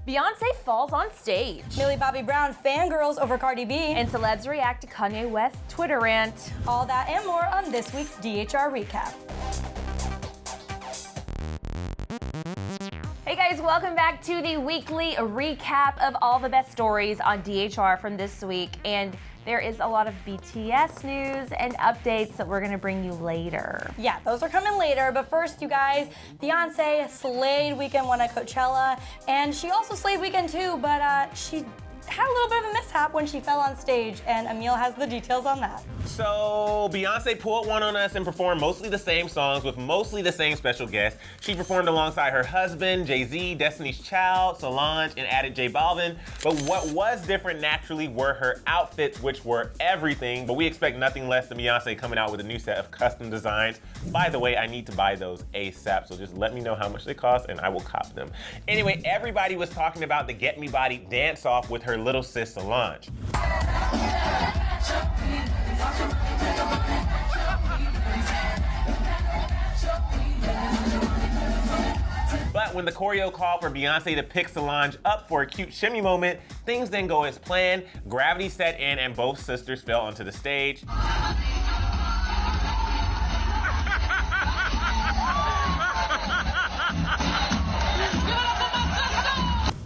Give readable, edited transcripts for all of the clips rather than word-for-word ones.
Beyonce falls on stage. Millie Bobby Brown fangirls over Cardi B. And celebs react to Kanye West's Twitter rant. All that and more on this week's DHR Recap. Hey guys, welcome back to the weekly recap of all the best stories on DHR from this week. And there is a lot of BTS news and updates that we're gonna bring you later. Yeah, those are coming later, but first, you guys, Beyonce slayed weekend one at Coachella, and she also slayed weekend two, but she had a little bit of a mishap when she fell on stage, and Emil has the details on that. So Beyonce pulled one on us and performed mostly the same songs with mostly the same special guests. She performed alongside her husband, Jay-Z, Destiny's Child, Solange, and added J Balvin. But what was different naturally were her outfits, which were everything, but we expect nothing less than Beyonce coming out with a new set of custom designs. By the way, I need to buy those ASAP, so just let me know how much they cost and I will cop them. Anyway, everybody was talking about the Get Me Body dance-off with her little sis Solange. But when the choreo called for Beyonce to pick Solange up for a cute shimmy moment, things didn't go as planned. Gravity set in and both sisters fell onto the stage.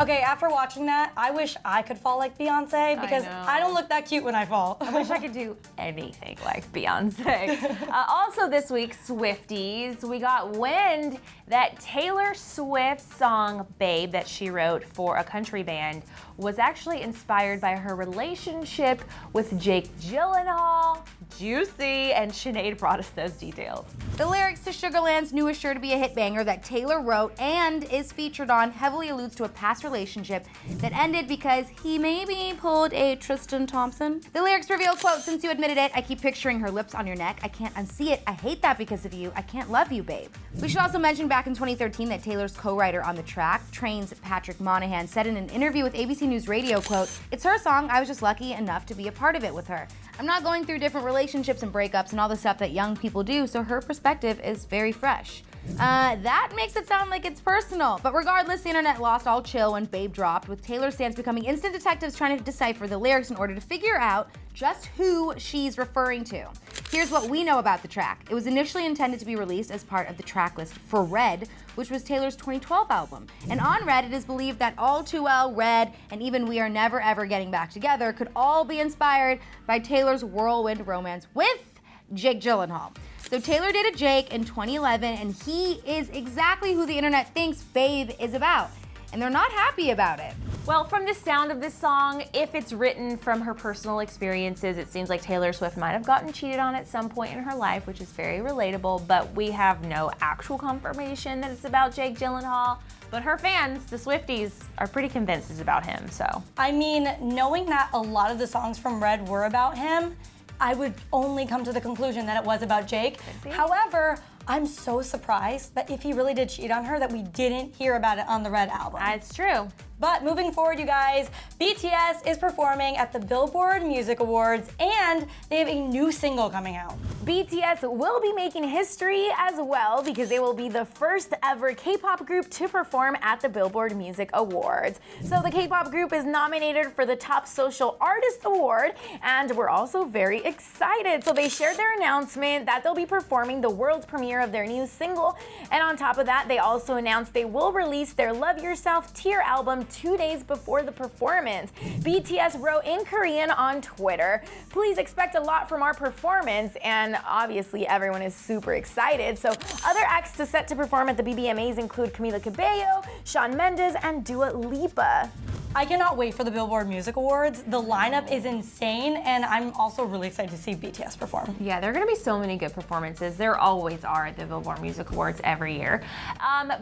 Okay, after watching that, I wish I could fall like Beyonce because I don't look that cute when I fall. I wish I could do anything like Beyonce. Also this week, Swifties, we got wind that Taylor Swift's song Babe that she wrote for a country band was actually inspired by her relationship with Jake Gyllenhaal. Juicy, and Sinead brought us those details. The lyrics to Sugarland's newest sure to be a hit banger that Taylor wrote and is featured on heavily alludes to a past relationship that ended because he maybe pulled a Tristan Thompson. The lyrics reveal, quote, "Since you admitted it, I keep picturing her lips on your neck. I can't unsee it. I hate that because of you. I can't love you, babe." We should also mention back in 2013 that Taylor's co-writer on the track, Train's Patrick Monahan, said in an interview with ABC News Radio, quote, "It's her song. I was just lucky enough to be a part of it with her. I'm not going through different relationships and breakups and all the stuff that young people do, so her perspective is very fresh." That makes it sound like it's personal. But regardless, the internet lost all chill when Babe dropped, with Taylor's fans becoming instant detectives trying to decipher the lyrics in order to figure out just who she's referring to. Here's what we know about the track. It was initially intended to be released as part of the track list for Red, which was Taylor's 2012 album. And on Red, it is believed that All Too Well, Red, and even We Are Never Ever Getting Back Together could all be inspired by Taylor's whirlwind romance with Jake Gyllenhaal. So Taylor dated Jake in 2011, and he is exactly who the internet thinks Babe is about. And they're not happy about it. Well, from the sound of this song, if it's written from her personal experiences, it seems like Taylor Swift might have gotten cheated on at some point in her life, which is very relatable, but we have no actual confirmation that it's about Jake Gyllenhaal. But her fans, the Swifties, are pretty convinced it's about him, so. I mean, knowing that a lot of the songs from Red were about him, I would only come to the conclusion that it was about Jake. However, I'm so surprised that if he really did cheat on her, that we didn't hear about it on the Red album. It's true. But moving forward, you guys, BTS is performing at the Billboard Music Awards, and they have a new single coming out. BTS will be making history as well because they will be the first ever K-pop group to perform at the Billboard Music Awards. So the K-pop group is nominated for the Top Social Artist Award, and we're also very excited. So they shared their announcement that they'll be performing the world premiere of their new single, and on top of that, they also announced they will release their Love Yourself Tear album 2 days before the performance. BTS wrote in Korean on Twitter, "Please expect a lot from our performance," and obviously everyone is super excited. So other acts set to perform at the BBMAs include Camila Cabello, Shawn Mendes, and Dua Lipa. I cannot wait for the Billboard Music Awards. The lineup is insane, and I'm also really excited to see BTS perform. Yeah, there are gonna be so many good performances. There always are at the Billboard Music Awards every year.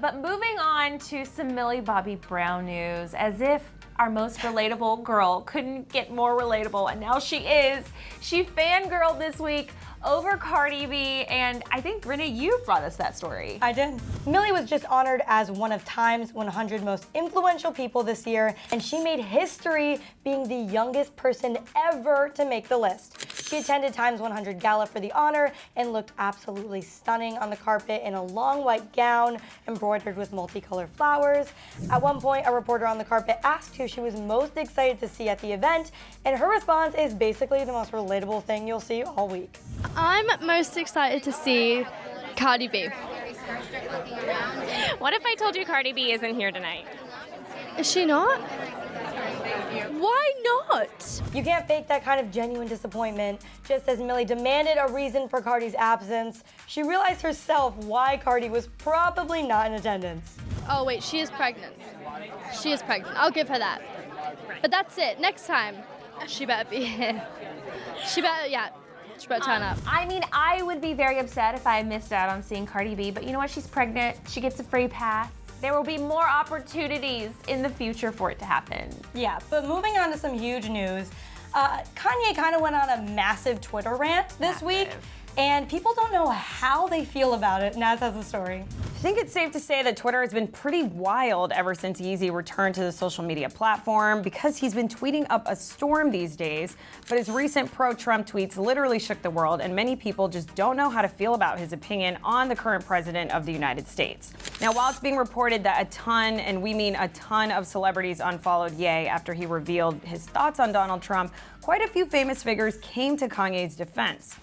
But moving on to some Millie Bobby Brown news, as if our most relatable girl couldn't get more relatable, and now she is. She fangirled this week over Cardi B, and I think, Renee, you brought us that story. I did. Millie was just honored as one of Time's 100 most influential people this year, and she made history being the youngest person ever to make the list. She attended Time's 100 Gala for the honor and looked absolutely stunning on the carpet in a long white gown embroidered with multicolored flowers. At one point, a reporter on the carpet asked who she was most excited to see at the event, and her response is basically the most relatable thing you'll see all week. I'm most excited to see Cardi B. What if I told you Cardi B isn't here tonight? Is she not? Why not? You can't fake that kind of genuine disappointment. Just as Millie demanded a reason for Cardi's absence, she realized herself why Cardi was probably not in attendance. Oh wait, she is pregnant. She is pregnant. I'll give her that. But that's it. Next time, she better be here. She better turn up. I mean, I would be very upset if I missed out on seeing Cardi B, but you know what? She's pregnant. She gets a free pass. There will be more opportunities in the future for it to happen. Yeah, but moving on to some huge news, Kanye kind of went on a massive Twitter rant this week, and people don't know how they feel about it. Naz has the story. I think it's safe to say that Twitter has been pretty wild ever since Yeezy returned to the social media platform because he's been tweeting up a storm these days, but his recent pro-Trump tweets literally shook the world, and many people just don't know how to feel about his opinion on the current president of the United States. Now, while it's being reported that a ton, and we mean a ton, of celebrities unfollowed Ye after he revealed his thoughts on Donald Trump, quite a few famous figures came to Kanye's defense.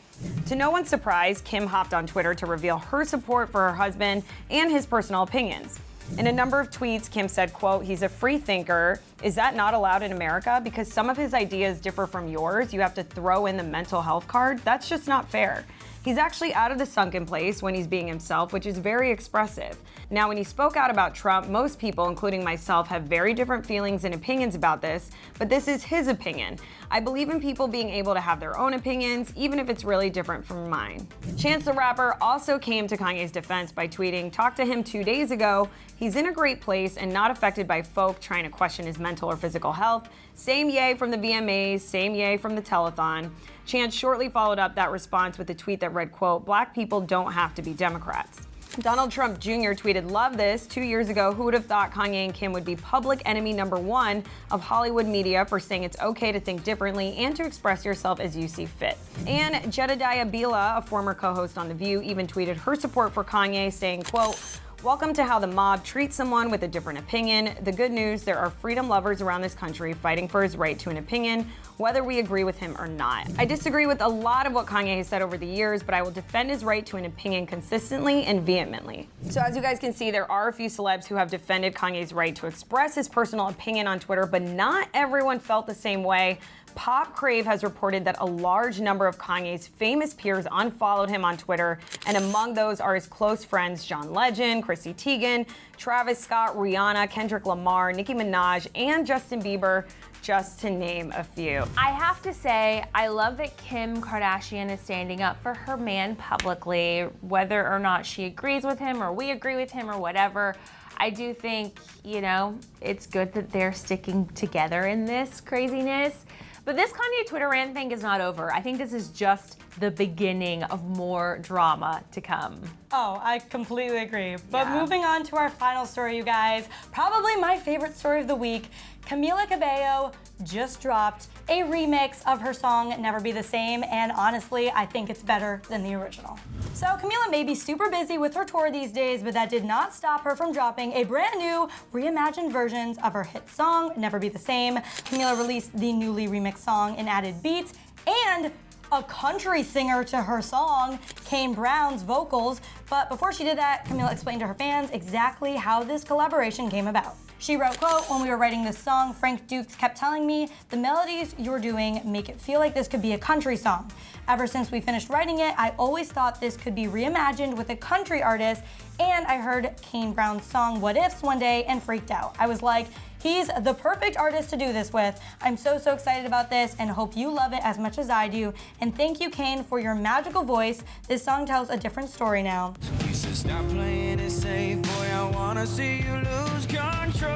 To no one's surprise, Kim hopped on Twitter to reveal her support for her husband and his personal opinions. In a number of tweets, Kim said, quote, "He's a free thinker. Is that not allowed in America? Because some of his ideas differ from yours, you have to throw in the mental health card? That's just not fair. He's actually out of the sunken place when he's being himself, which is very expressive. Now, when he spoke out about Trump, most people, including myself, have very different feelings and opinions about this, but this is his opinion. I believe in people being able to have their own opinions, even if it's really different from mine." Chance the Rapper also came to Kanye's defense by tweeting, "Talked to him 2 days ago. He's in a great place and not affected by folk trying to question his mental or physical health. Same Ye from the VMAs, same Ye from the telethon." Chance shortly followed up that response with a tweet that read, quote, "Black people don't have to be Democrats." Donald Trump Jr. tweeted, "Love this. 2 years ago, who would have thought Kanye and Kim would be public enemy #1 of Hollywood media for saying it's okay to think differently and to express yourself as you see fit." And Jedediah Bila, a former co-host on The View, even tweeted her support for Kanye, saying, quote, "Welcome to how the mob treats someone with a different opinion. The good news, there are freedom lovers around this country fighting for his right to an opinion, whether we agree with him or not. I disagree with a lot of what Kanye has said over the years, but I will defend his right to an opinion consistently and vehemently." So as you guys can see, there are a few celebs who have defended Kanye's right to express his personal opinion on Twitter, but not everyone felt the same way. Pop Crave has reported that a large number of Kanye's famous peers unfollowed him on Twitter, and among those are his close friends John Legend, Chrissy Teigen, Travis Scott, Rihanna, Kendrick Lamar, Nicki Minaj, and Justin Bieber, just to name a few. I have to say, I love that Kim Kardashian is standing up for her man publicly, whether or not she agrees with him or we agree with him or whatever. I do think, you know, it's good that they're sticking together in this craziness. But this Kanye Twitter rant thing is not over. I think this is just the beginning of more drama to come. Oh, I completely agree. But moving on to our final story, you guys, probably my favorite story of the week. Camila Cabello just dropped a remix of her song Never Be the Same, and honestly, I think it's better than the original. So Camila may be super busy with her tour these days, but that did not stop her from dropping a brand new reimagined versions of her hit song Never Be the Same. Camila released the newly remixed song and added beats and a country singer to her song, Kane Brown's vocals. But before she did that, Camila explained to her fans exactly how this collaboration came about. She wrote, quote, "When we were writing this song, Frank Dukes kept telling me, the melodies you're doing make it feel like this could be a country song. Ever since we finished writing it, I always thought this could be reimagined with a country artist, and I heard Kane Brown's song What Ifs one day and freaked out. I was like, he's the perfect artist to do this with. I'm so excited about this and hope you love it as much as I do. And thank you, Kane, for your magical voice. This song tells a different story now." You said stop playing it safe, boy, I wanna see you lose control.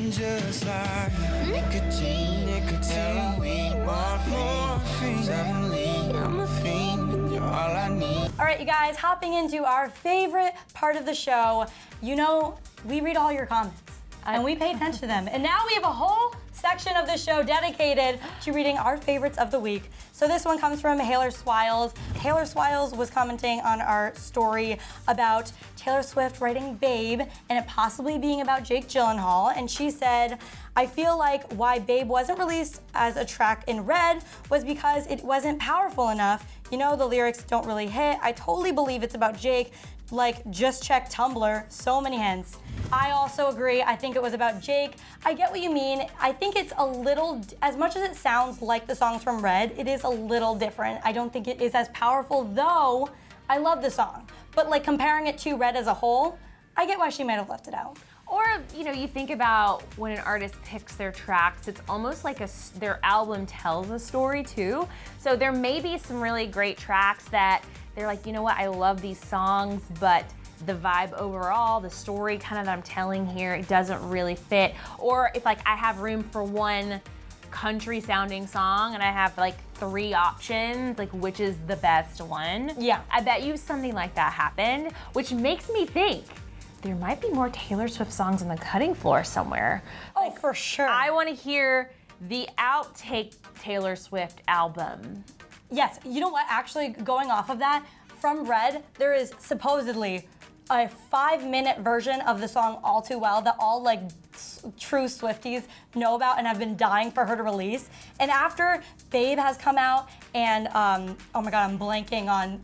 Just like nicotine, weed, morphine. Suddenly, I'm a fiend, and you're all I need. All right, you guys, hopping into our favorite part of the show. You know, we read all your comments. and we pay attention to them. And now we have a whole section of the show dedicated to reading our favorites of the week. So this one comes from Taylor Swiles. Taylor Swiles was commenting on our story about Taylor Swift writing Babe and it possibly being about Jake Gyllenhaal. And she said, I feel like why Babe wasn't released as a track in Red was because it wasn't powerful enough. You know, the lyrics don't really hit. I totally believe it's about Jake. Like, just check Tumblr, so many hints. I also agree, I think it was about Jake. I get what you mean. I think it's a little, as much as it sounds like the songs from Red, it is a little different. I don't think it is as powerful, though I love the song. But like comparing it to Red as a whole, I get why she might have left it out. Or, you know, you think about when an artist picks their tracks, it's almost like their album tells a story too. So there may be some really great tracks that they're like, you know what, I love these songs, but the vibe overall, the story kind of that I'm telling here, it doesn't really fit. Or if like I have room for one country sounding song and I have like 3 options, like which is the best one? Yeah. I bet you something like that happened, which makes me think there might be more Taylor Swift songs on the cutting floor somewhere. Oh, for sure. I want to hear the outtake Taylor Swift album. Yes, you know what, actually going off of that, from Red, there is supposedly a 5-minute version of the song All Too Well that all like true Swifties know about and have been dying for her to release. And after Babe has come out and, oh my God, I'm blanking on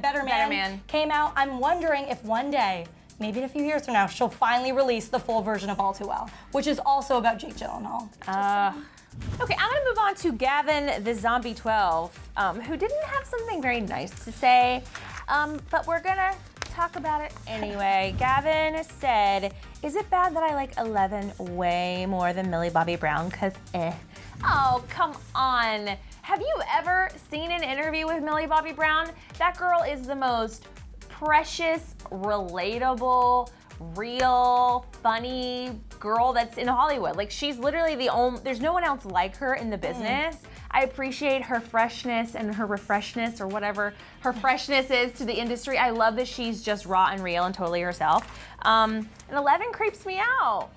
Better Man came out, I'm wondering if one day, maybe in a few years from now, she'll finally release the full version of All Too Well, which is also about Jake Gyllenhaal. Okay, I'm gonna move on to Gavin the Zombie 12, who didn't have something very nice to say, but we're gonna talk about it anyway. Gavin said, is it bad that I like 11 way more than Millie Bobby Brown? Cause Oh, come on. Have you ever seen an interview with Millie Bobby Brown? That girl is the most precious, relatable, real, funny girl that's in Hollywood. Like, she's literally the only, there's no one else like her in the business. I appreciate her freshness and her refreshness, or whatever her freshness is to the industry. I love that she's just raw and real and totally herself. And 11 creeps me out.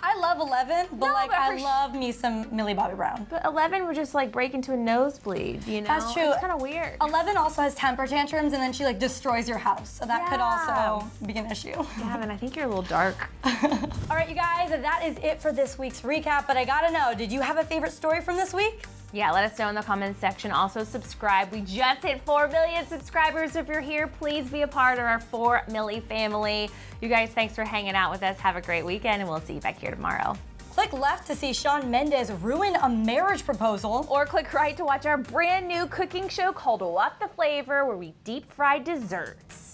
I love 11, but No, like but I love me some Millie Bobby Brown. But 11 would just like break into a nosebleed, you know? That's true. It's kind of weird. 11 also has temper tantrums, and then she like destroys your house. So that could also be an issue. Gavin, I think you're a little dark. All right, you guys, that is it for this week's recap. But I gotta know, did you have a favorite story from this week? Yeah, let us know in the comments section. Also subscribe. We just hit 4 million subscribers. So if you're here, please be a part of our 4 Millie family. You guys, thanks for hanging out with us. Have a great weekend, and we'll see you back here tomorrow. Click left to see Shawn Mendes ruin a marriage proposal. Or click right to watch our brand new cooking show called What the Flavor, where we deep fry desserts.